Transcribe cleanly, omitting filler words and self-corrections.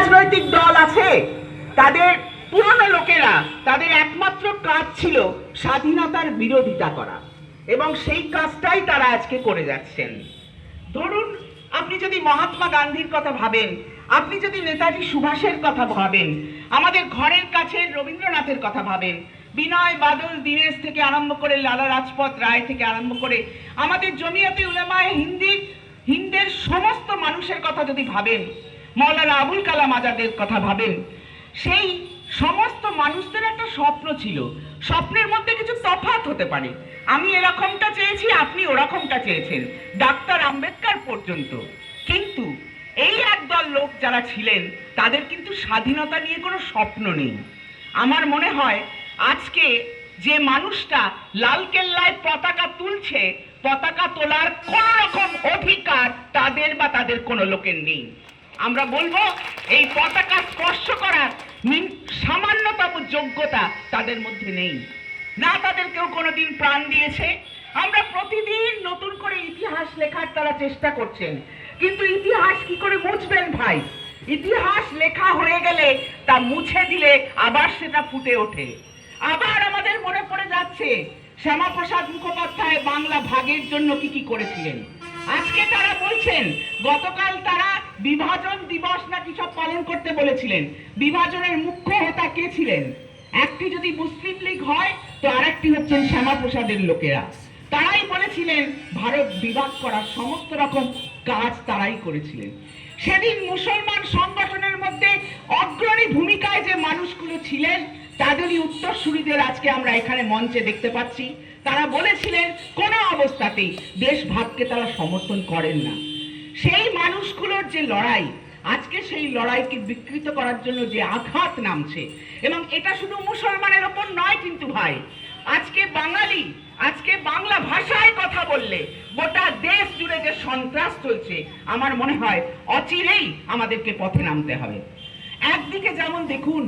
রাজনৈতিক দল আছে তাদের পুরনো লোকেরা তাদের একমাত্র কাজ ছিল স্বাধীনতার বিরোধিতা করা, এবং সেই কাজটাই তারা আজকে করে যাচ্ছেন। ধরুন, আপনি যদি মহাত্মা গান্ধীর কথা ভাবেন, আপনি যদি নেতাজি সুভাষের কথা ভাবেন, আমাদের ঘরের কাছে রবীন্দ্রনাথের কথা ভাবেন, বিনয় বাদল দীনেশ থেকে আরম্ভ করে লালা রাজপথ রায় থেকে আরম্ভ করে আমাদের জমিয়তে উলামায়ে হিন্দের সমস্ত মানুষের কথা যদি ভাবেন, মৌলানা আবুল কালাম আজাদের কথা ভাবেন, সেই সমস্ত মানুষদের একটা স্বপ্ন ছিল। স্বপ্নের মধ্যে কিছু তফাৎ হতে পারে, আমি এরকমটা চেয়েছি, আপনি ওরকমটা চেয়েছেন, ডাক্তার আম্বেদকর পর্যন্ত। কিন্তু এই একদল লোক যারা ছিলেন তাদের কিন্তু স্বাধীনতা নিয়ে কোনো স্বপ্ন নেই। আমার মনে হয় আজকে যে মানুষটা লালকেল্লায় পতাকা তুলছে, পতাকা তোলার কোন রকম অধিকার তাদের বা তাদের কোনো লোকের নেই। আমরা বলবো এই পতাকা স্পর্শ করার সামান্যতম যোগ্যতা তাদের মধ্যে নেই, না তাদের কেউ কোনোদিন প্রাণ দিয়েছে। আমরা প্রতিদিন নতুন করে ইতিহাস লেখার তারা চেষ্টা করছেন, কিন্তু ইতিহাস কি করে মুছবেন ভাই? ইতিহাস লেখা হয়ে গেলে তা মুছে দিলে আবার সেটা ফুটে ওঠে। আবার আমাদের মনে পড়ে যাচ্ছে শ্যামাপ্রসাদ মুখোপাধ্যায় বাংলা ভাগের জন্য কি কি করেছিলেন। আজকে তারা বলছেন গতকাল তারা বিভাজন দিবস নাকি সব পালন করতে বলেছিলেন। বিভাজনের মুখ্য হোতা কে ছিলেন? একটি যদি মুসলিম লীগ হয় তো আরেকটি হচ্ছেন শ্যামাপ্রসাদের লোকেরা। তারাই বলেছিলেন ভারত বিভাগ করার সমস্ত রকম কাজ তারাই করেছিলেন। সেদিন মুসলমান সংগঠনের মধ্যে অগ্রণী ভূমিকায় যে মানুষগুলো ছিলেন তাদেরই উত্তরসূরিদের আজকে আমরা এখানে মঞ্চে দেখতে পাচ্ছি। তারা বলেছিলেন কোনো অবস্থাতেই দেশ ভাগকে তারা সমর্থন করেন না। সেই মানুষগুলোর যে লড়াই, আজকে সেই লড়াইকে বিকৃত করার জন্য যে আঘাত নামছে, এবং এটা শুধু মুসলমানের ওপর নয় কিন্তু ভাই, আজকে বাঙালি, আজকে বাংলা ভাষায় কথা বললে গোটা দেশ জুড়ে যে সন্ত্রাস চলছে, আমার মনে হয় অচিরেই আমাদেরকে পথে নামতে হবে। একদিকে যেমন দেখুন